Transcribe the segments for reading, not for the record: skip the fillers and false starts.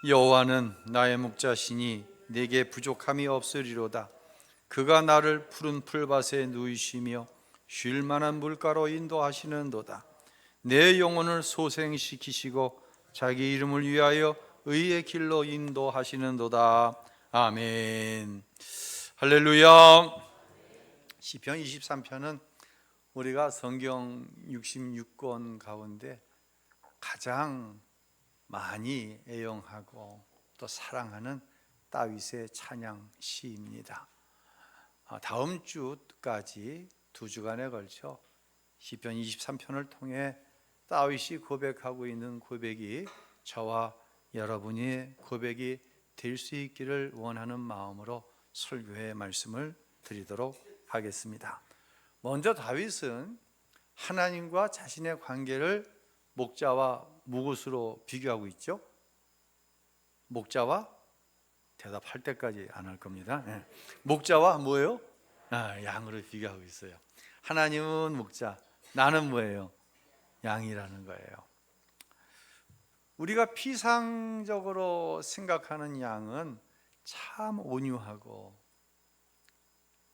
여호와는 나의 목자시니 내게 부족함이 없으리로다. 그가 나를 푸른 풀밭에 누이시며 쉴 만한 물가로 인도하시는도다. 내 영혼을 소생시키시고 자기 이름을 위하여 의의 길로 인도하시는도다. 아멘. 할렐루야. 시편 23편은 우리가 성경 66권 가운데 가장 많이 애용하고 또 사랑하는 다윗의 찬양 시입니다. 다음 주까지 2주간에 걸쳐 시편 23편을 통해 다윗이 고백하고 있는 고백이 저와 여러분의 고백이 될 수 있기를 원하는 마음으로 설교의 말씀을 드리도록 하겠습니다. 먼저 다윗은 하나님과 자신의 관계를 목자와 무엇으로 비교하고 있죠? 목자와 대답할 때까지 안 할 겁니다. 목자와 뭐예요? 양으로 비교하고 있어요. 하나님은 목자, 나는 뭐예요? 양이라는 거예요. 우리가 피상적으로 생각하는 양은 참 온유하고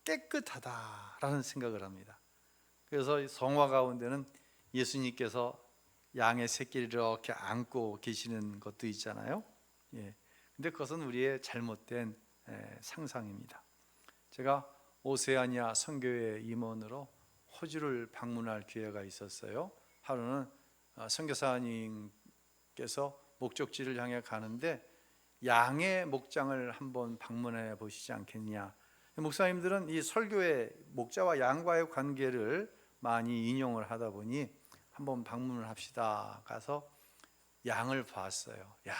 깨끗하다라는 생각을 합니다. 그래서 성화 가운데는 예수님께서 양의 새끼를 이렇게 안고 계시는 것도 있잖아요. 근데 그것은 우리의 잘못된 상상입니다. 제가 오세아니아 선교회 임원으로 호주를 방문할 기회가 있었어요. 하루는 선교사님께서 목적지를 향해 가는데 양의 목장을 한번 방문해 보시지 않겠냐. 목사님들은 이 설교의 목자와 양과의 관계를 많이 인용을 하다 보니 한번 방문을 합시다. 가서 양을 봤어요. 야,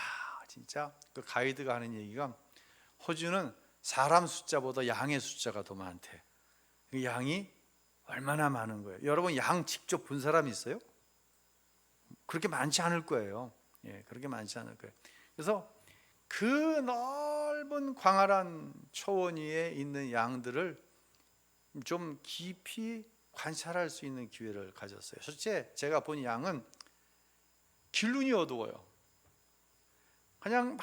진짜 그 가이드가 하는 얘기가 호주는 사람 숫자보다 양의 숫자가 더 많대. 그 양이 얼마나 많은 거예요. 여러분 양 직접 본 사람 있어요? 그렇게 많지 않을 거예요. 그렇게 많지 않을 거예요. 그래서 그 넓은 광활한 초원 위에 있는 양들을 좀 깊이 관찰할 수 있는 기회를 가졌어요. 실제 제가 본 양은 기운이 어두워요. 그냥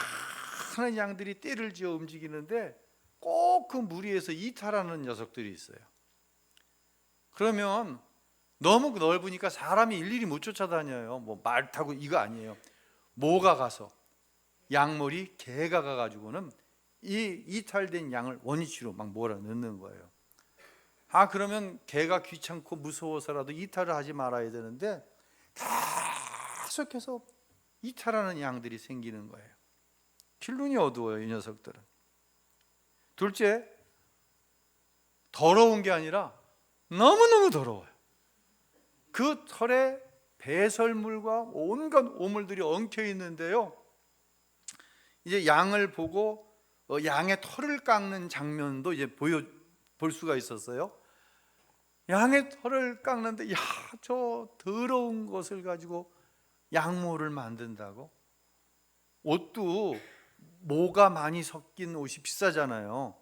많은 양들이 떼를 지어 움직이는데 꼭 그 무리에서 이탈하는 녀석들이 있어요. 그러면 너무 넓으니까 사람이 일일이 못 쫓아다녀요. 뭐 말 타고 이거 아니에요. 모가 가서 양머리 개가 가가지고는 이 이탈된 양을 원위치로 막 몰아넣는 거예요. 그러면 개가 귀찮고 무서워서라도 이탈을 하지 말아야 되는데 계속해서 이탈하는 양들이 생기는 거예요. 필눈이 어두워요, 이 녀석들은. 둘째, 더러운 게 아니라 너무너무 더러워요. 그 털에 배설물과 온갖 오물들이 엉켜 있는데요. 이제 양을 보고 양의 털을 깎는 장면도 이제 볼 수가 있었어요. 양의 털을 깎는데 저 더러운 것을 가지고 양모를 만든다고? 옷도 모가 많이 섞인 옷이 비싸잖아요.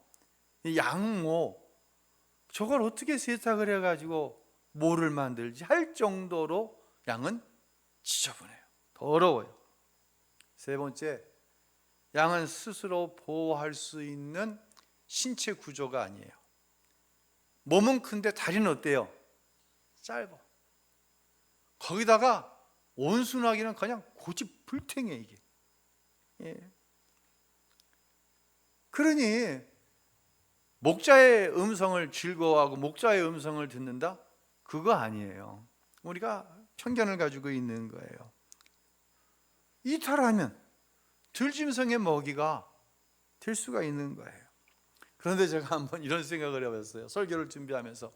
양모, 저걸 어떻게 세탁을 해가지고 모를 만들지 할 정도로 양은 지저분해요. 더러워요. 세 번째, 양은 스스로 보호할 수 있는 신체 구조가 아니에요. 몸은 큰데 다리는 어때요? 짧아. 거기다가 온순하기는 그냥 고집불탱해 이게. 그러니 목자의 음성을 즐거워하고 목자의 음성을 듣는다? 그거 아니에요. 우리가 편견을 가지고 있는 거예요. 이탈하면 들짐승의 먹이가 될 수가 있는 거예요. 그런데 제가 한번 이런 생각을 해봤어요. 설교를 준비하면서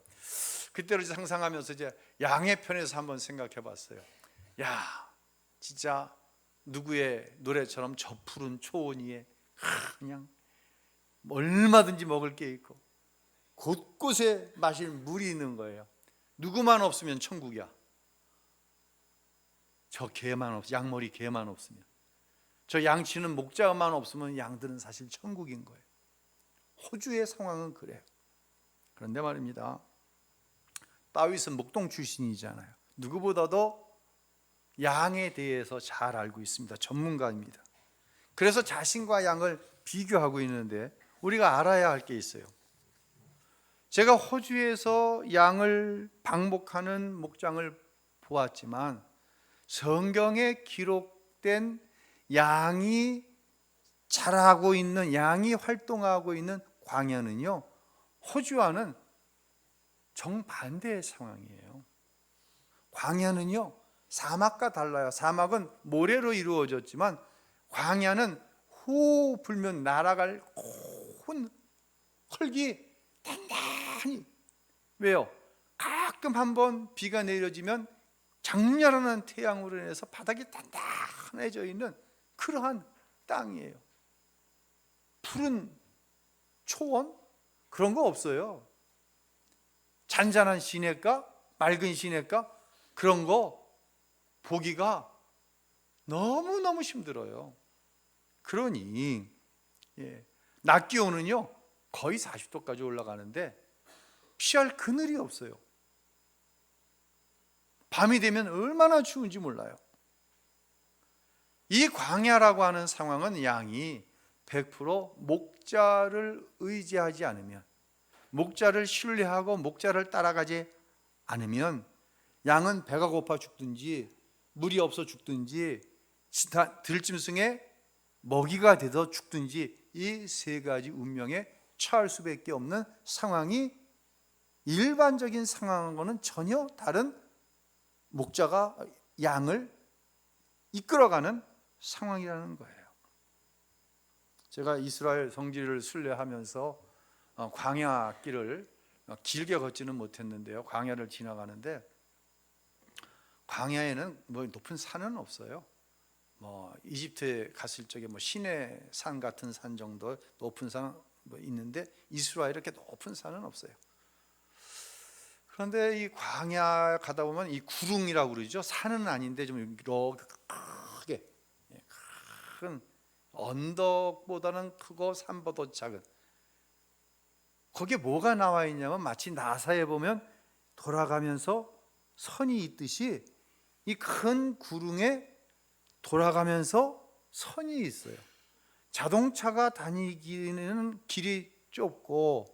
그때를 상상하면서 이제 양의 편에서 한번 생각해 봤어요. 진짜 누구의 노래처럼 저 푸른 초원 위에 그냥 얼마든지 먹을 게 있고 곳곳에 마실 물이 있는 거예요. 누구만 없으면 천국이야. 저 개만 양머리 개만 없으면, 저 양치는 목자만 없으면 양들은 사실 천국인 거예요. 호주의 상황은 그래요. 그런데 말입니다, 다윗은 목동 출신이잖아요. 누구보다도 양에 대해서 잘 알고 있습니다. 전문가입니다. 그래서 자신과 양을 비교하고 있는데 우리가 알아야 할 게 있어요. 제가 호주에서 양을 방목하는 목장을 보았지만 성경에 기록된 양이 자라고 있는, 양이 활동하고 있는 광야는요, 호주와는 정반대의 상황이에요. 광야는요, 사막과 달라요. 사막은 모래로 이루어졌지만 광야는 후 불면 날아갈 큰 흙이 단단히, 왜요? 가끔 한번 비가 내려지면 장렬한 태양으로 인해서 바닥이 단단해져 있는 그러한 땅이에요. 푸른 초원? 그런 거 없어요. 잔잔한 시냇가? 맑은 시냇가? 그런 거 보기가 너무너무 힘들어요. 그러니 낮 기온은요 거의 40도까지 올라가는데 피할 그늘이 없어요. 밤이 되면 얼마나 추운지 몰라요. 이 광야라고 하는 상황은 양이 100% 목자를 의지하지 않으면, 목자를 신뢰하고 목자를 따라가지 않으면 양은 배가 고파 죽든지 물이 없어 죽든지 들짐승에 먹이가 되어 죽든지 이 세 가지 운명에 처할 수밖에 없는 상황이 일반적인 상황과는 전혀 다른 목자가 양을 이끌어가는 상황이라는 거예요. 제가 이스라엘 성지를 순례하면서 광야 길을 길게 걷지는 못했는데요, 광야를 지나가는데 광야에는 뭐 높은 산은 없어요. 뭐 이집트에 갔을 적에 뭐 시내 산 같은 산 정도 높은 산 뭐 있는데 이스라엘에 이렇게 높은 산은 없어요. 그런데 이 광야 가다 보면 이 구릉이라고 그러죠. 산은 아닌데 좀 이렇게 크게 큰 언덕보다는 크고 산보다 작은, 거기에 뭐가 나와 있냐면 마치 나사에 보면 돌아가면서 선이 있듯이 이 큰 구릉에 돌아가면서 선이 있어요. 자동차가 다니기는 길이 좁고,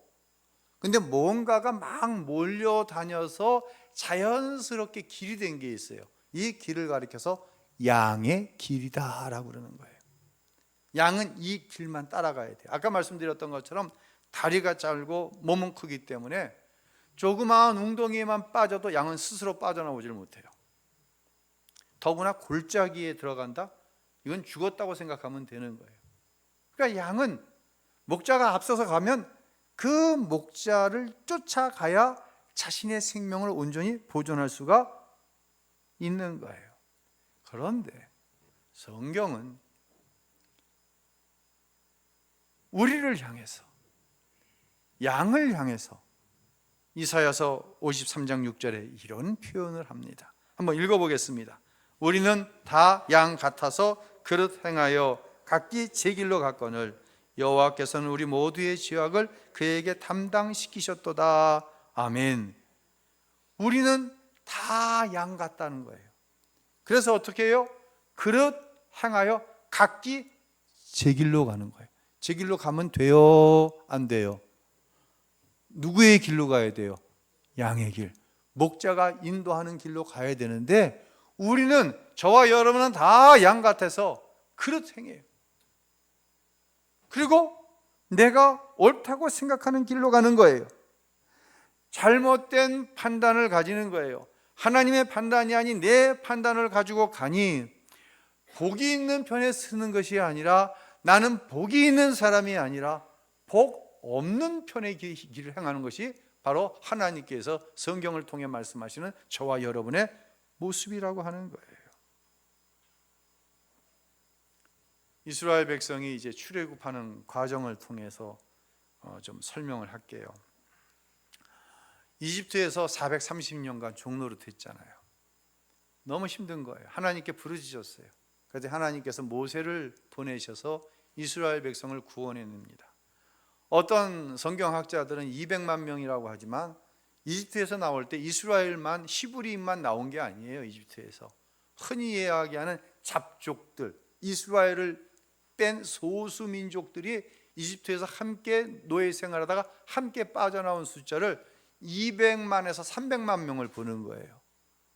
근데 뭔가가 막 몰려다녀서 자연스럽게 길이 된 게 있어요. 이 길을 가리켜서 양의 길이다라고 그러는 거예요. 양은 이 길만 따라가야 돼요. 아까 말씀드렸던 것처럼 다리가 짧고 몸은 크기 때문에 조그마한 웅덩이에만 빠져도 양은 스스로 빠져나오질 못해요. 더구나 골짜기에 들어간다? 이건 죽었다고 생각하면 되는 거예요. 그러니까 양은 목자가 앞서서 가면 그 목자를 쫓아가야 자신의 생명을 온전히 보존할 수가 있는 거예요. 그런데 성경은 우리를 향해서, 양을 향해서 이사야서 53장 6절에 이런 표현을 합니다. 한번 읽어보겠습니다. 우리는 다 양 같아서 그릇 행하여 각기 제 길로 갔거늘 여호와께서는 우리 모두의 죄악을 그에게 담당시키셨도다. 아멘. 우리는 다 양 같다는 거예요. 그래서 어떻게 해요? 그릇 행하여 각기 제 길로 가는 거예요. 제 길로 가면 돼요? 안 돼요? 누구의 길로 가야 돼요? 양의 길, 목자가 인도하는 길로 가야 되는데 우리는, 저와 여러분은 다 양 같아서 그릇 행해요. 그리고 내가 옳다고 생각하는 길로 가는 거예요. 잘못된 판단을 가지는 거예요. 하나님의 판단이 아닌 내 판단을 가지고 가니 복이 있는 편에 서는 것이 아니라, 나는 복이 있는 사람이 아니라 복 없는 편의 길을 행하는 것이 바로 하나님께서 성경을 통해 말씀하시는 저와 여러분의 모습이라고 하는 거예요. 이스라엘 백성이 이제 출애굽하는 과정을 통해서 좀 설명을 할게요. 이집트에서 430년간 종노릇 했잖아요. 너무 힘든 거예요. 하나님께 부르짖었어요. 그래서 하나님께서 모세를 보내셔서 이스라엘 백성을 구원해냅니다. 어떤 성경학자들은 200만 명이라고 하지만 이집트에서 나올 때 이스라엘만, 히브리인만 나온 게 아니에요. 이집트에서 흔히 이야기하는 잡족들, 이스라엘을 뺀 소수 민족들이 이집트에서 함께 노예 생활하다가 함께 빠져나온 숫자를 200만에서 300만 명을 보는 거예요.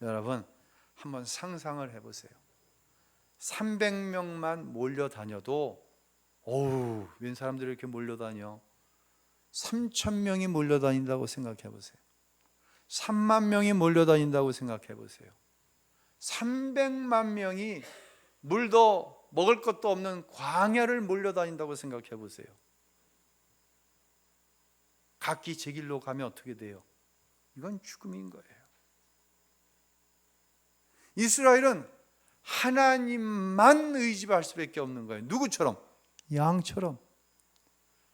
여러분 한번 상상을 해보세요. 300명만 몰려다녀도 어우, 웬 사람들이 이렇게 몰려다녀? 3,000명이 몰려다닌다고 생각해 보세요. 3만 명이 몰려다닌다고 생각해 보세요. 300만 명이 물도 먹을 것도 없는 광야를 몰려다닌다고 생각해 보세요. 각기 제 길로 가면 어떻게 돼요? 이건 죽음인 거예요. 이스라엘은 하나님만 의지할 수밖에 없는 거예요. 누구처럼? 양처럼.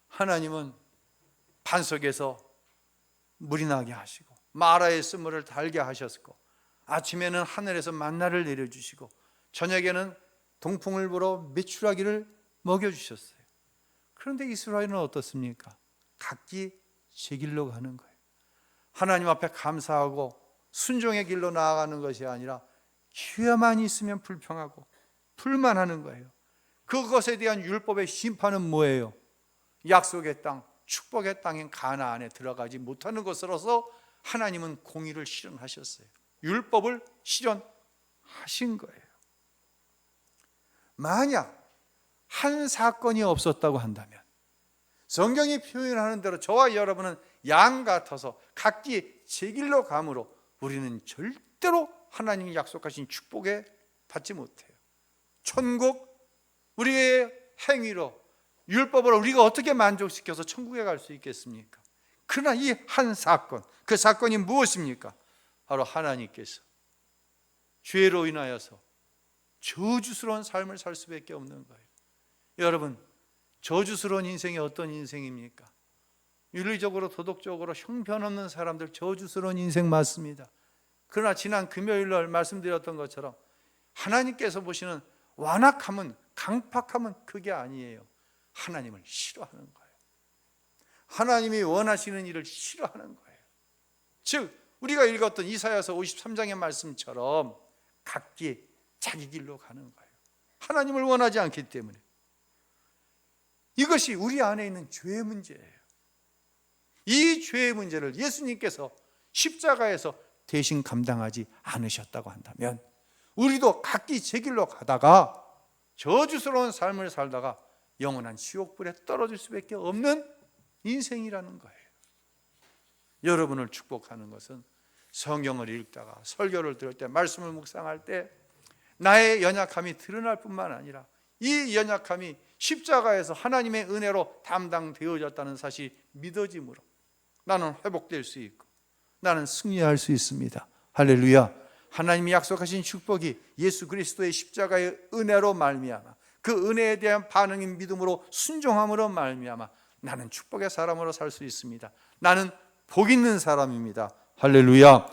하나님은 반석에서 물이 나게 하시고 마라의 쓴물을 달게 하셨고 아침에는 하늘에서 만나를 내려주시고 저녁에는 동풍을 불어 메추라기를 먹여주셨어요. 그런데 이스라엘은 어떻습니까? 각기 제 길로 가는 거예요. 하나님 앞에 감사하고 순종의 길로 나아가는 것이 아니라 기회만 있으면 불평하고 불만하는 거예요. 그것에 대한 율법의 심판은 뭐예요? 약속의 땅, 축복의 땅인 가나안에 들어가지 못하는 것으로서 하나님은 공의를 실현하셨어요. 율법을 실현하신 거예요. 만약 한 사건이 없었다고 한다면 성경이 표현하는 대로 저와 여러분은 양 같아서 각기 제 길로 감으로 우리는 절대로 하나님이 약속하신 축복에 받지 못해요. 천국, 우리의 행위로 율법으로 우리가 어떻게 만족시켜서 천국에 갈 수 있겠습니까? 그러나 이 한 사건, 그 사건이 무엇입니까? 바로 하나님께서 죄로 인하여서 저주스러운 삶을 살 수밖에 없는 거예요. 여러분, 저주스러운 인생이 어떤 인생입니까? 윤리적으로 도덕적으로 형편없는 사람들 저주스러운 인생 맞습니다. 그러나 지난 금요일 날 말씀드렸던 것처럼 하나님께서 보시는 완악함은, 강팍함은 그게 아니에요. 하나님을 싫어하는 거예요. 하나님이 원하시는 일을 싫어하는 거예요. 즉 우리가 읽었던 이사야서 53장의 말씀처럼 각기 자기 길로 가는 거예요. 하나님을 원하지 않기 때문에. 이것이 우리 안에 있는 죄의 문제예요. 이 죄의 문제를 예수님께서 십자가에서 대신 감당하지 않으셨다고 한다면 우리도 각기 제 길로 가다가 저주스러운 삶을 살다가 영원한 지옥불에 떨어질 수밖에 없는 인생이라는 거예요. 여러분을 축복하는 것은 성경을 읽다가 설교를 들을 때 말씀을 묵상할 때 나의 연약함이 드러날 뿐만 아니라 이 연약함이 십자가에서 하나님의 은혜로 담당되어졌다는 사실이 믿어짐으로 나는 회복될 수 있고 나는 승리할 수 있습니다. 할렐루야. 하나님이 약속하신 축복이 예수 그리스도의 십자가의 은혜로 말미암아 그 은혜에 대한 반응인 믿음으로 순종함으로 말미암아 나는 축복의 사람으로 살 수 있습니다. 나는 복 있는 사람입니다. 할렐루야.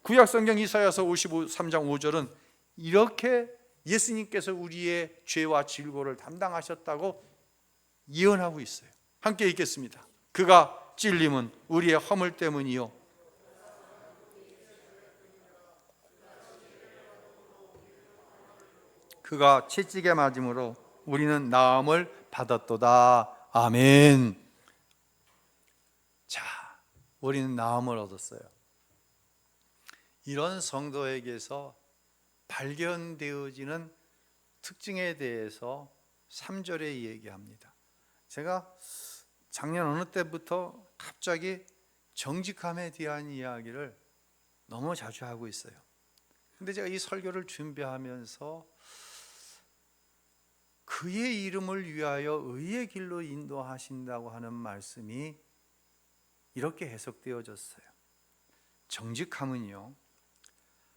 구약성경 이사야서 53장 5절은 이렇게 예수님께서 우리의 죄와 질고를 담당하셨다고 예언하고 있어요. 함께 읽겠습니다. 그가 찔림은 우리의 허물 때문이요 그가 채찍에 맞음으로 우리는 나음을 받았도다. 아멘. 자, 우리는 나음을 얻었어요. 이런 성도에게서 발견되어지는 특징에 대해서 3절에 얘기합니다. 제가 작년 어느 때부터 갑자기 정직함에 대한 이야기를 너무 자주 하고 있어요. 근데 제가 이 설교를 준비하면서 그의 이름을 위하여 의의 길로 인도하신다고 하는 말씀이 이렇게 해석되어졌어요. 정직함은요,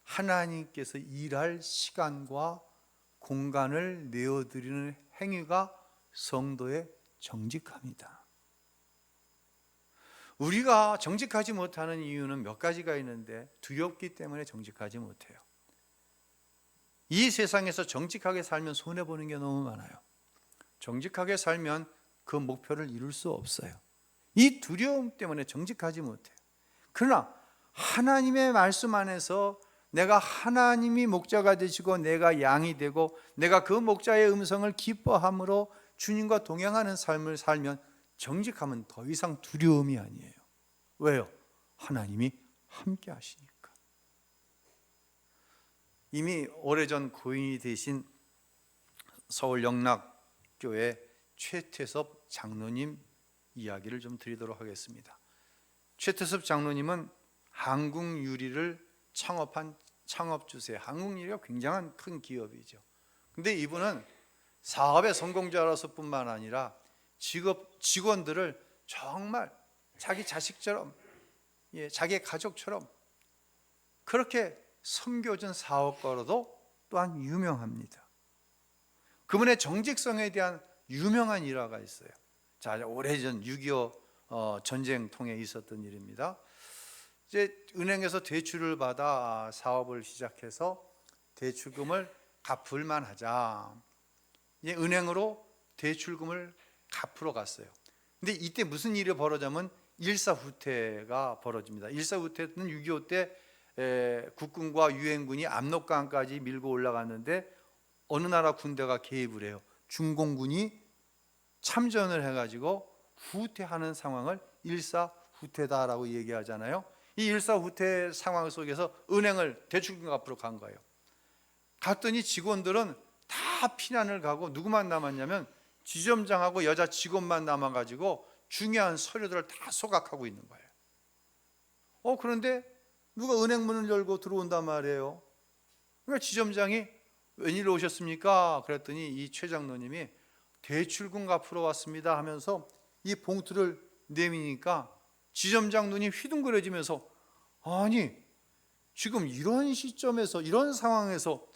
하나님께서 일할 시간과 공간을 내어드리는 행위가 성도의 정직함이다. 우리가 정직하지 못하는 이유는 몇 가지가 있는데 두렵기 때문에 정직하지 못해요. 이 세상에서 정직하게 살면 손해보는 게 너무 많아요. 정직하게 살면 그 목표를 이룰 수 없어요. 이 두려움 때문에 정직하지 못해요. 그러나 하나님의 말씀 안에서 내가 하나님이 목자가 되시고 내가 양이 되고 내가 그 목자의 음성을 기뻐함으로 주님과 동행하는 삶을 살면 정직함은 더 이상 두려움이 아니에요. 왜요? 하나님이 함께 하시니까. 이미 오래전 고인이 되신 서울 영락교회 최태섭 장로님 이야기를 좀 드리도록 하겠습니다. 최태섭 장로님은 한국유리를 창업한 창업주세. 한국유리가 굉장한 큰 기업이죠. 근데 이분은 사업의 성공자라서 뿐만 아니라 직원들을 정말 자기 자식처럼, 자기 가족처럼 그렇게 섬겨준 사업가로도 또한 유명합니다. 그분의 정직성에 대한 유명한 일화가 있어요. 자, 오래전 6.25 전쟁 통에 있었던 일입니다. 이제 은행에서 대출을 받아 사업을 시작해서 대출금을 갚을 만하자. 이제 은행으로 대출금을 갚으러 갔어요. 근데 이때 무슨 일이 벌어지면 일사후퇴가 벌어집니다. 일사후퇴는 6.25 때 국군과 유엔군이 압록강까지 밀고 올라갔는데 어느 나라 군대가 개입을 해요. 중공군이 참전을 해가지고 후퇴하는 상황을 일사후퇴다라고 얘기하잖아요. 이 일사후퇴 상황 속에서 은행을 대출금 갚으러 간 거예요. 갔더니 직원들은 다 피난을 가고 누구만 남았냐면 지점장하고 여자 직원만 남아가지고 중요한 서류들을 다 소각하고 있는 거예요. 그런데 누가 은행 문을 열고 들어온단 말이에요. 그러니까 지점장이 웬일로 오셨습니까? 그랬더니 이 최 장로님이 대출금 갚으러 왔습니다 하면서 이 봉투를 내미니까 지점장 눈이 휘둥그레지면서, 아니 지금 이런 시점에서 이런 상황에서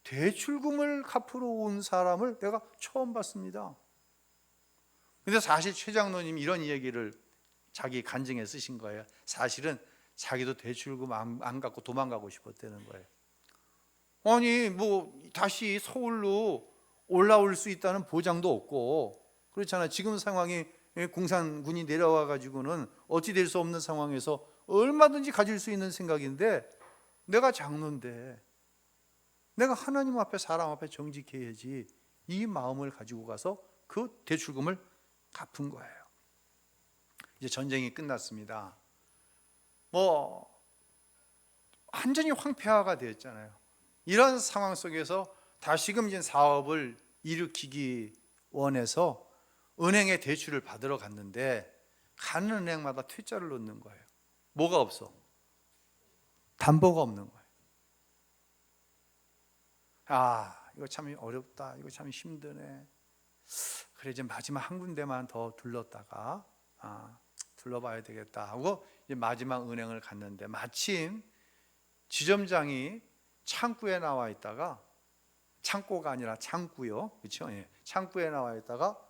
대출금을 갚으러 온 사람을 내가 처음 봤습니다. 근데 사실 최 장로님이 이런 얘기를 자기 간증에 쓰신 거예요. 사실은 자기도 대출금 안 갚고 도망가고 싶었다는 거예요. 아니 다시 서울로 올라올 수 있다는 보장도 없고 그렇잖아요. 지금 상황이 공산군이 내려와 가지고는 어찌 될 수 없는 상황에서 얼마든지 가질 수 있는 생각인데, 내가 장로인데 내가 하나님 앞에 사람 앞에 정직해야지, 이 마음을 가지고 가서 그 대출금을 갚은 거예요. 이제 전쟁이 끝났습니다. 완전히 황폐화가 되었잖아요. 이런 상황 속에서 다시금 이제 사업을 일으키기 원해서 은행에 대출을 받으러 갔는데 가는 은행마다 퇴짜를 넣는 거예요. 뭐가 없어? 담보가 없는 거예요. 이거 참 어렵다. 이거 참 힘드네. 그래, 이제 마지막 한 군데만 더 둘렀다가 둘러봐야 되겠다 하고 이제 마지막 은행을 갔는데 마침 지점장이 창구에 나와 있다가, 창고가 아니라 창구요, 그렇죠? 창구에 나와 있다가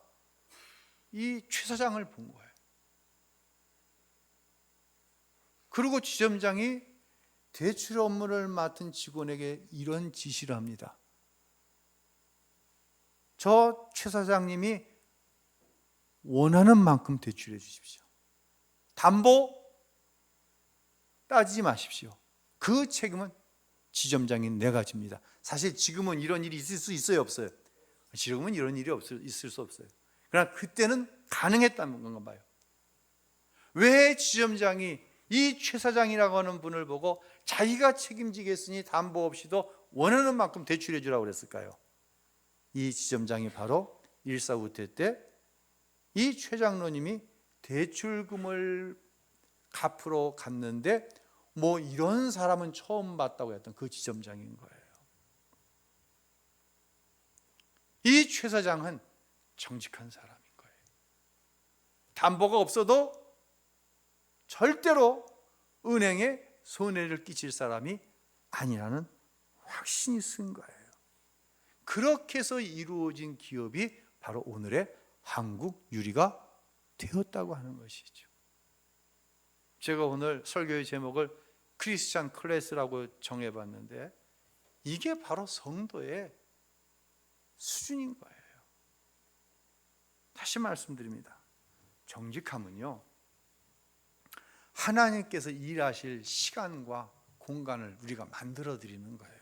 이 최 사장을 본 거예요. 그리고 지점장이 대출 업무를 맡은 직원에게 이런 지시를 합니다. 저 최 사장님이 원하는 만큼 대출해 주십시오. 담보 따지지 마십시오. 그 책임은 지점장인 내가 집니다. 사실 지금은 이런 일이 있을 수 있어요, 없어요? 지금은 이런 일이 있을 수 없어요. 그러나 그때는 가능했다는 건가 봐요. 왜 지점장이 이 최 사장이라고 하는 분을 보고 자기가 책임지겠으니 담보 없이도 원하는 만큼 대출해 주라고 그랬을까요? 이 지점장이 바로 일사후퇴 때 이 최 장로님이 대출금을 갚으러 갔는데 이런 사람은 처음 봤다고 했던 그 지점장인 거예요. 이 최 사장은 정직한 사람인 거예요. 담보가 없어도 절대로 은행에 손해를 끼칠 사람이 아니라는 확신이 쓴 거예요. 그렇게 해서 이루어진 기업이 바로 오늘의 한국유리가 되었다고 하는 것이죠. 제가 오늘 설교의 제목을 크리스찬 클래스라고 정해봤는데 이게 바로 성도의 수준인 거예요. 다시 말씀드립니다. 정직함은요, 하나님께서 일하실 시간과 공간을 우리가 만들어 드리는 거예요.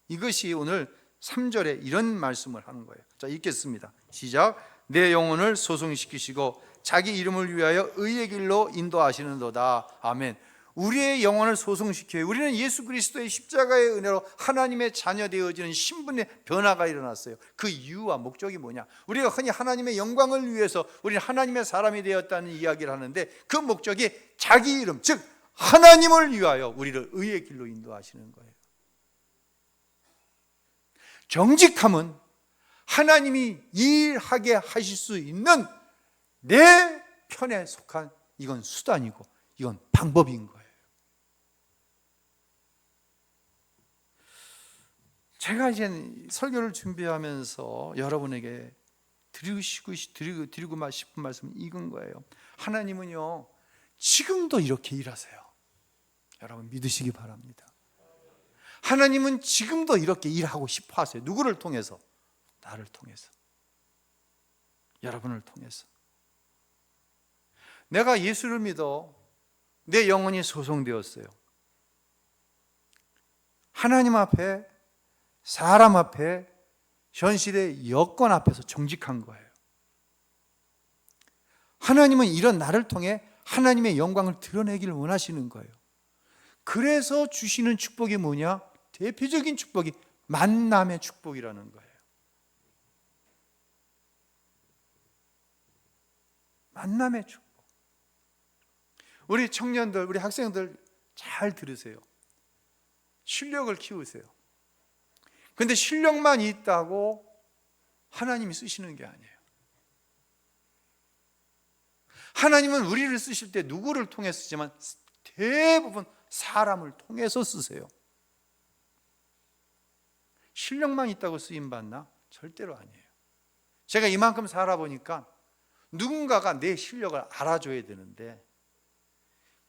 이것이 오늘 3절에 이런 말씀을 하는 거예요. 자, 읽겠습니다. 시작. 내 영혼을 소송시키시고 자기 이름을 위하여 의의 길로 인도하시는도다. 아멘. 우리의 영혼을 소송시켜요. 우리는 예수 그리스도의 십자가의 은혜로 하나님의 자녀 되어지는 신분의 변화가 일어났어요. 그 이유와 목적이 뭐냐? 우리가 흔히 하나님의 영광을 위해서 우리는 하나님의 사람이 되었다는 이야기를 하는데, 그 목적이 자기 이름, 즉 하나님을 위하여 우리를 의의 길로 인도하시는 거예요. 정직함은 하나님이 일하게 하실 수 있는 내 편에 속한, 이건 수단이고 이건 방법인 거예요. 제가 이제 설교를 준비하면서 여러분에게 드리고 싶은 말씀은 이건 거예요. 하나님은요, 지금도 이렇게 일하세요. 여러분 믿으시기 바랍니다. 하나님은 지금도 이렇게 일하고 싶어 하세요. 누구를 통해서? 나를 통해서, 여러분을 통해서. 내가 예수를 믿어 내 영혼이 소송되었어요. 하나님 앞에, 사람 앞에, 현실의 여건 앞에서 정직한 거예요. 하나님은 이런 나를 통해 하나님의 영광을 드러내기를 원하시는 거예요. 그래서 주시는 축복이 뭐냐? 대표적인 축복이 만남의 축복이라는 거예요. 만남의 축복. 우리 청년들, 우리 학생들 잘 들으세요. 실력을 키우세요. 그런데 실력만 있다고 하나님이 쓰시는 게 아니에요. 하나님은 우리를 쓰실 때 누구를 통해 쓰지만 대부분 사람을 통해서 쓰세요. 실력만 있다고 쓰임받나? 절대로 아니에요. 제가 이만큼 살아보니까 누군가가 내 실력을 알아줘야 되는데,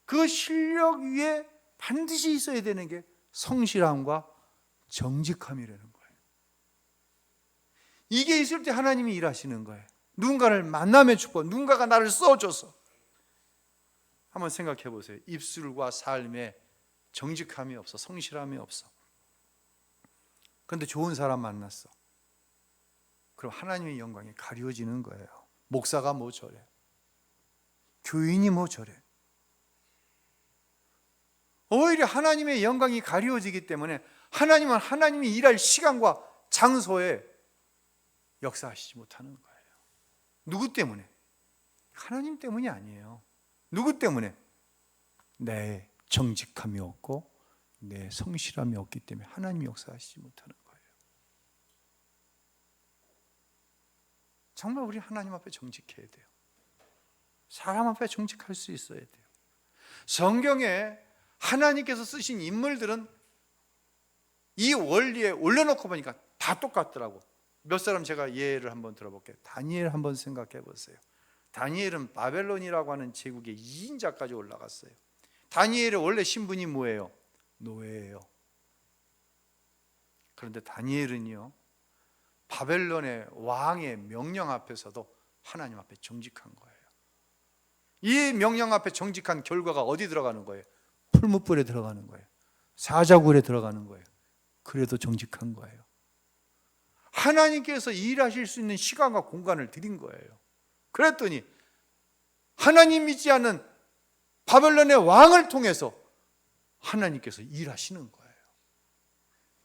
그 실력 위에 반드시 있어야 되는 게 성실함과 정직함이라는 거예요. 이게 있을 때 하나님이 일하시는 거예요. 누군가를 만남의 축복, 누군가가 나를 써줘서. 한번 생각해 보세요. 입술과 삶에 정직함이 없어, 성실함이 없어. 그런데 좋은 사람 만났어. 그럼 하나님의 영광이 가려지는 거예요. 목사가 뭐 저래, 교인이 뭐 저래. 오히려 하나님의 영광이 가려지기 때문에 하나님은 하나님이 일할 시간과 장소에 역사하시지 못하는 거예요. 누구 때문에? 하나님 때문이 아니에요. 누구 때문에? 내 정직함이 없고 내 성실함이 없기 때문에 하나님이 역사하시지 못하는 거예요. 정말 우리 하나님 앞에 정직해야 돼요. 사람 앞에 정직할 수 있어야 돼요. 성경에 하나님께서 쓰신 인물들은 이 원리에 올려놓고 보니까 다 똑같더라고. 몇 사람 제가 예를 한번 들어볼게요. 다니엘 한번 생각해 보세요. 다니엘은 바벨론이라고 하는 제국의 2인자까지 올라갔어요. 다니엘의 원래 신분이 뭐예요? 노예예요. 그런데 다니엘은요, 바벨론의 왕의 명령 앞에서도 하나님 앞에 정직한 거예요. 이 명령 앞에 정직한 결과가 어디 들어가는 거예요? 풀무불에 들어가는 거예요. 사자굴에 들어가는 거예요. 그래도 정직한 거예요. 하나님께서 일하실 수 있는 시간과 공간을 드린 거예요. 그랬더니 하나님 믿지 않는 바벨론의 왕을 통해서 하나님께서 일하시는 거예요.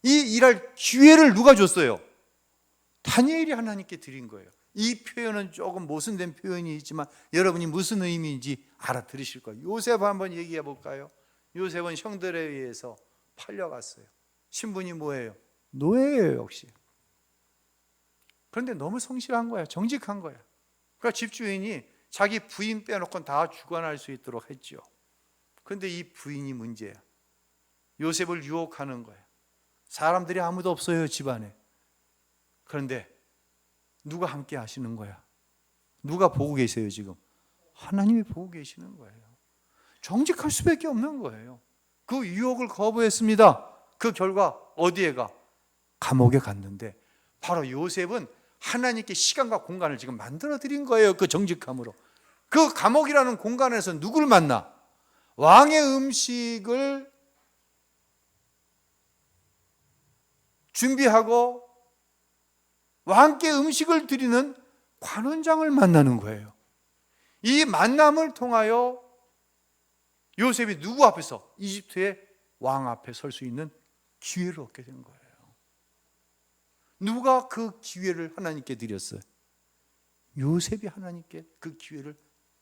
이 일할 기회를 누가 줬어요? 다니엘이 하나님께 드린 거예요. 이 표현은 조금 모순된 표현이 있지만 여러분이 무슨 의미인지 알아들으실 거예요. 요셉 한번 얘기해 볼까요? 요셉은 형들에 의해서 팔려갔어요. 신분이 뭐예요? 노예예요, 역시. 그런데 너무 성실한 거야. 정직한 거야. 그러니까 집주인이 자기 부인 빼놓고는 다 주관할 수 있도록 했죠. 그런데 이 부인이 문제야. 요셉을 유혹하는 거야. 사람들이 아무도 없어요, 집안에. 그런데 누가 함께 하시는 거야? 누가 보고 계세요, 지금? 하나님이 보고 계시는 거예요. 정직할 수밖에 없는 거예요. 그 유혹을 거부했습니다. 그 결과 어디에 가? 감옥에 갔는데, 바로 요셉은 하나님께 시간과 공간을 지금 만들어 드린 거예요. 그 정직함으로. 그 감옥이라는 공간에서 누구를 만나? 왕의 음식을 준비하고 왕께 음식을 드리는 관원장을 만나는 거예요. 이 만남을 통하여 요셉이 누구 앞에서? 이집트의 왕 앞에 설 수 있는 기회를 얻게 된 거예요. 누가 그 기회를 하나님께 드렸어요? 요셉이 하나님께 그 기회를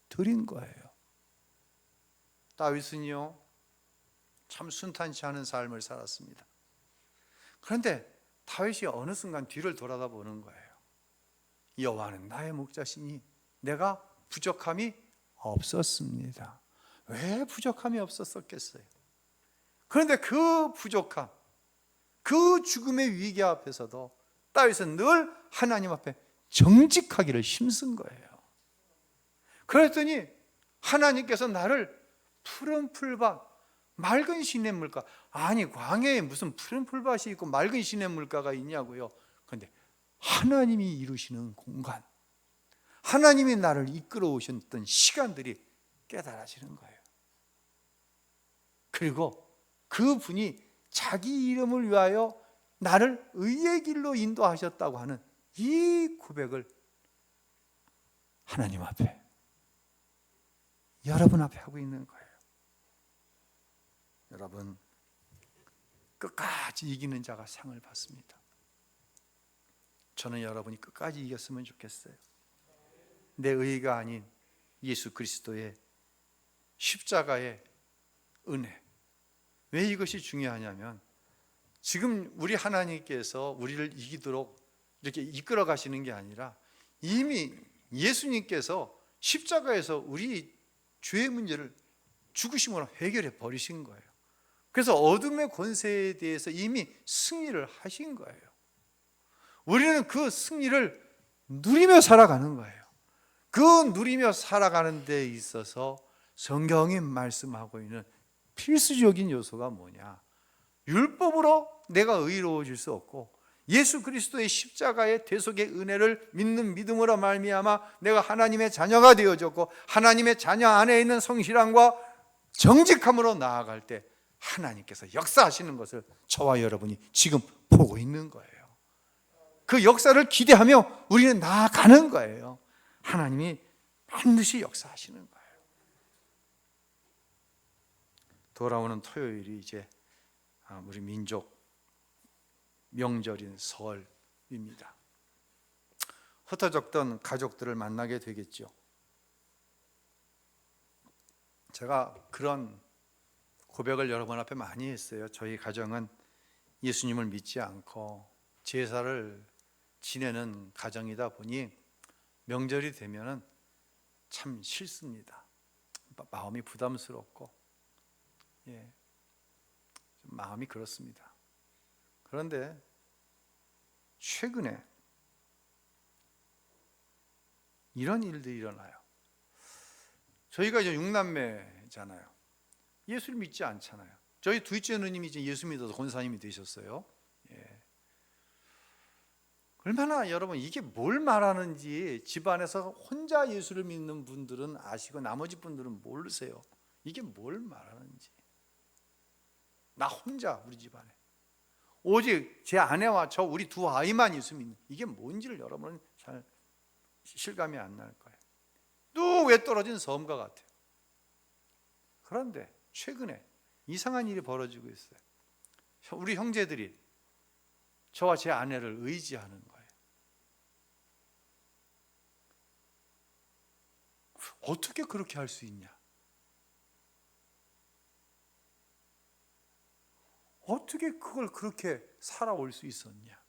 드린 거예요. 다윗은요, 참 순탄치 않은 삶을 살았습니다. 그런데 다윗이 어느 순간 뒤를 돌아다 보는 거예요. 여호와는 나의 목자시니 내가 부족함이 없었습니다. 왜 부족함이 없었겠어요? 그런데 그 부족함, 그 죽음의 위기 앞에서도 다윗은 늘 하나님 앞에 정직하기를 힘쓴 거예요. 그랬더니 하나님께서 나를 푸른 풀밭, 맑은 시냇물가, 아니 광야에 무슨 푸른 풀밭이 있고 맑은 시냇물가가 있냐고요. 그런데 하나님이 이루시는 공간, 하나님이 나를 이끌어 오셨던 시간들이 깨달아지는 거예요. 그리고 그분이 자기 이름을 위하여 나를 의의 길로 인도하셨다고 하는 이 고백을 하나님 앞에, 여러분 앞에 하고 있는 거예요. 여러분, 끝까지 이기는 자가 상을 받습니다. 저는 여러분이 끝까지 이겼으면 좋겠어요. 내 의가 아닌 예수 그리스도의 십자가의 은혜. 왜 이것이 중요하냐면, 지금 우리 하나님께서 우리를 이기도록 이렇게 이끌어 가시는 게 아니라 이미 예수님께서 십자가에서 우리 죄의 문제를 죽으심으로 해결해 버리신 거예요. 그래서 어둠의 권세에 대해서 이미 승리를 하신 거예요. 우리는 그 승리를 누리며 살아가는 거예요. 그 누리며 살아가는 데 있어서 성경이 말씀하고 있는 필수적인 요소가 뭐냐? 율법으로 내가 의로워질 수 없고 예수 그리스도의 십자가의 대속의 은혜를 믿는 믿음으로 말미암아 내가 하나님의 자녀가 되어졌고 하나님의 자녀 안에 있는 성실함과 정직함으로 나아갈 때 하나님께서 역사하시는 것을 저와 여러분이 지금 보고 있는 거예요. 그 역사를 기대하며 우리는 나아가는 거예요. 하나님이 반드시 역사하시는 거예요. 돌아오는 토요일이 이제 우리 민족 명절인 설입니다. 흩어졌던 가족들을 만나게 되겠죠. 제가 그런 고백을 여러분 앞에 많이 했어요. 저희 가정은 예수님을 믿지 않고 제사를 지내는 가정이다 보니 명절이 되면은 참 싫습니다. 마음이 부담스럽고, 좀 마음이 그렇습니다. 그런데 최근에 이런 일들이 일어나요. 저희가 이제 6남매잖아요. 예수를 믿지 않잖아요. 저희 둘째 누님이 이제 예수 믿어서 권사님이 되셨어요. 얼마나 여러분 이게 뭘 말하는지 집안에서 혼자 예수를 믿는 분들은 아시고 나머지 분들은 모르세요. 이게 뭘 말하는지. 나 혼자 우리 집안에 오직 제 아내와 저 우리 두 아이만 예수 믿는, 이게 뭔지를 여러분은 잘 실감이 안 날 거예요. 또 왜 떨어진 섬과 같아요. 그런데 최근에 이상한 일이 벌어지고 있어요. 우리 형제들이 저와 제 아내를 의지하는 거예요. 어떻게 그렇게 할 수 있냐? 어떻게 그걸 그렇게 살아올 수 있었냐?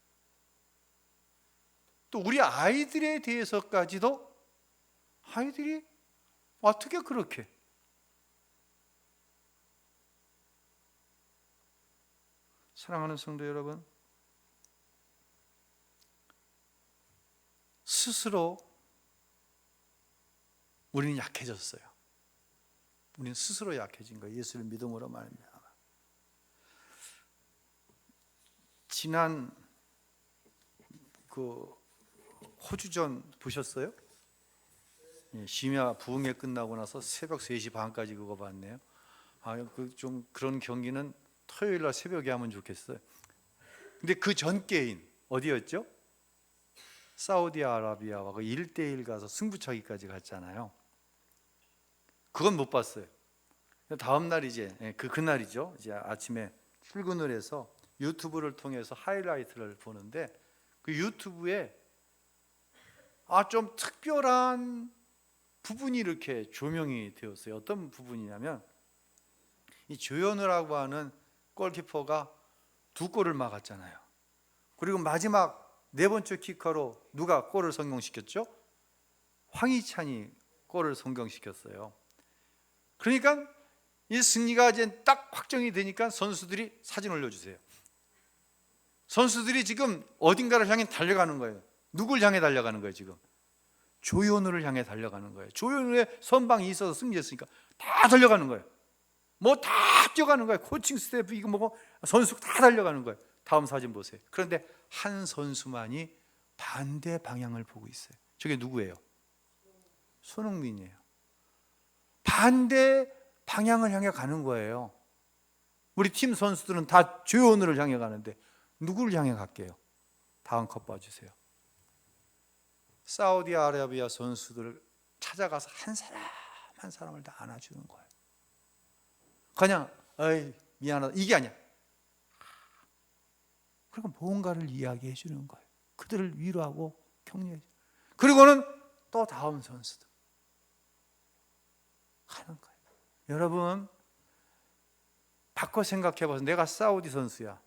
또 우리 아이들에 대해서까지도 아이들이 어떻게 그렇게, 사랑하는 성도 여러분, 스스로 우리는 약해졌어요. 우리는 스스로 약해진 거예요. 예수를 믿음으로 말미암아. 지난 그 호주전 보셨어요? 심야 부흥회 끝나고 나서 새벽 3시 반까지 그거 봤네요. 좀 그런 경기는 토요일 날 새벽에 하면 좋겠어요. 근데 그 전 게임 어디였죠? 사우디아라비아와 1대1 가서 승부차기까지 갔잖아요. 그건 못 봤어요. 다음 날 이제 그날이죠. 이제 아침에 출근을 해서 유튜브를 통해서 하이라이트를 보는데 그 유튜브에 좀 특별한 부분이 이렇게 조명이 되었어요. 어떤 부분이냐면 이 조현우라고 하는 골키퍼가 2골을 막았잖아요. 그리고 마지막 4번째 키커로 누가 골을 성공시켰죠? 황희찬이 골을 성공시켰어요. 그러니까 이 승리가 이제 딱 확정이 되니까 선수들이 사진 올려주세요. 선수들이 지금 어딘가를 향해 달려가는 거예요. 누굴 향해 달려가는 거예요? 지금 조현우를 향해 달려가는 거예요. 조현우의 선방이 있어서 승리했으니까 다 달려가는 거예요. 뭐 다 뛰어가는 거예요. 코칭 스태프 이거 뭐고 선수 다 달려가는 거예요. 다음 사진 보세요. 그런데 한 선수만이 반대 방향을 보고 있어요. 저게 누구예요? 손흥민이에요. 반대 방향을 향해 가는 거예요. 우리 팀 선수들은 다 조현우를 향해 가는데 누구를 향해 갈게요? 다음 컷 봐주세요. 사우디아라비아 선수들을 찾아가서 한 사람 한 사람을 다 안아주는 거예요. 그냥 미안하다 이게 아니야. 그리고 뭔가를 이야기해 주는 거예요. 그들을 위로하고 격려해 주는. 그리고는 또 다음 선수들 하는 거예요. 여러분 바꿔 생각해 봐서 내가 사우디 선수야.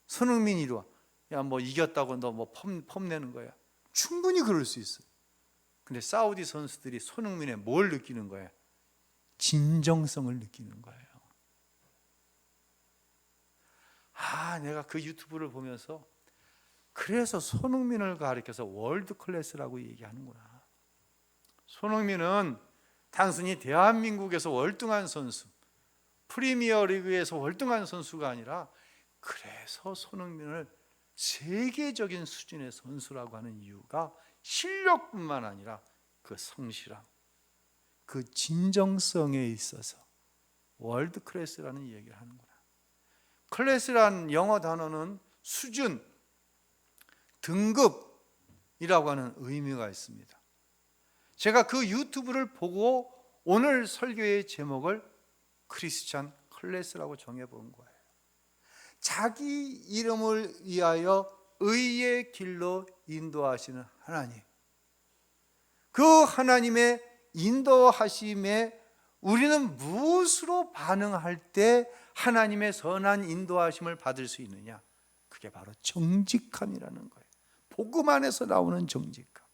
손흥민이 이리 와. 야, 뭐 이겼다고 너 뭐 폼내는 거야. 충분히 그럴 수 있어. 근데 사우디 선수들이 손흥민에 뭘 느끼는 거예요? 진정성을 느끼는 거예요. 내가 그 유튜브를 보면서 그래서 손흥민을 가리켜서 월드 클래스라고 얘기하는구나. 손흥민은 단순히 대한민국에서 월등한 선수, 프리미어 리그에서 월등한 선수가 아니라 그래서 손흥민을 세계적인 수준의 선수라고 하는 이유가 실력뿐만 아니라 그 성실함, 그 진정성에 있어서 월드 클래스라는 얘기를 하는구나. 클래스란 영어 단어는 수준, 등급이라고 하는 의미가 있습니다. 제가 그 유튜브를 보고 오늘 설교의 제목을 크리스찬 클래스라고 정해본 거예요. 자기 이름을 위하여 의의 길로 인도하시는 하나님, 그 하나님의 인도하심에 우리는 무엇으로 반응할 때 하나님의 선한 인도하심을 받을 수 있느냐? 그게 바로 정직함이라는 거예요. 복음 안에서 나오는 정직함.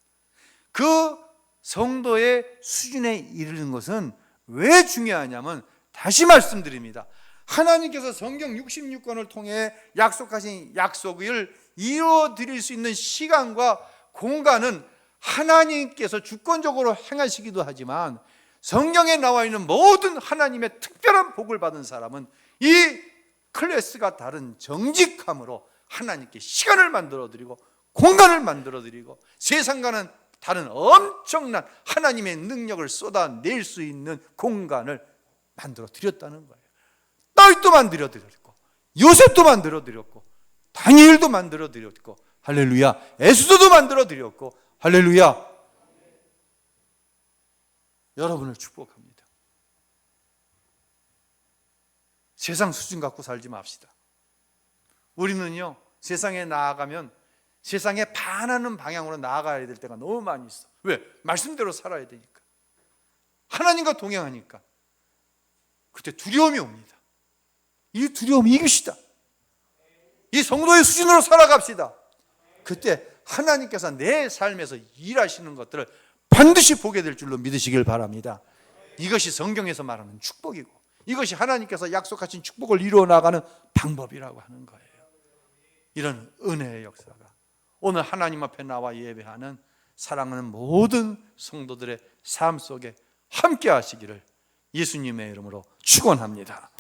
그 성도의 수준에 이르는 것은 왜 중요하냐면, 다시 말씀드립니다. 하나님께서 성경 66권을 통해 약속하신 약속을 이루어 드릴 수 있는 시간과 공간은 하나님께서 주권적으로 행하시기도 하지만, 성경에 나와 있는 모든 하나님의 특별한 복을 받은 사람은 이 클래스가 다른 정직함으로 하나님께 시간을 만들어 드리고 공간을 만들어 드리고 세상과는 다른 엄청난 하나님의 능력을 쏟아낼 수 있는 공간을 만들어 드렸다는 거예요. 다윗도 만들어 드렸고, 요셉도 만들어 드렸고, 다니엘도 만들어 드렸고, 할렐루야, 에스더도 만들어 드렸고, 할렐루야. 여러분을 축복합니다. 세상 수준 갖고 살지 맙시다. 우리는요, 세상에 나아가면 세상에 반하는 방향으로 나아가야 될 때가 너무 많이 있어. 왜? 말씀대로 살아야 되니까. 하나님과 동행하니까. 그때 두려움이 옵니다. 이 두려움 이깁시다. 이 성도의 수준으로 살아갑시다. 그때 하나님께서 내 삶에서 일하시는 것들을 반드시 보게 될 줄로 믿으시길 바랍니다. 이것이 성경에서 말하는 축복이고, 이것이 하나님께서 약속하신 축복을 이루어 나가는 방법이라고 하는 거예요. 이런 은혜의 역사가 오늘 하나님 앞에 나와 예배하는 사랑하는 모든 성도들의 삶 속에 함께 하시기를 예수님의 이름으로 축원합니다.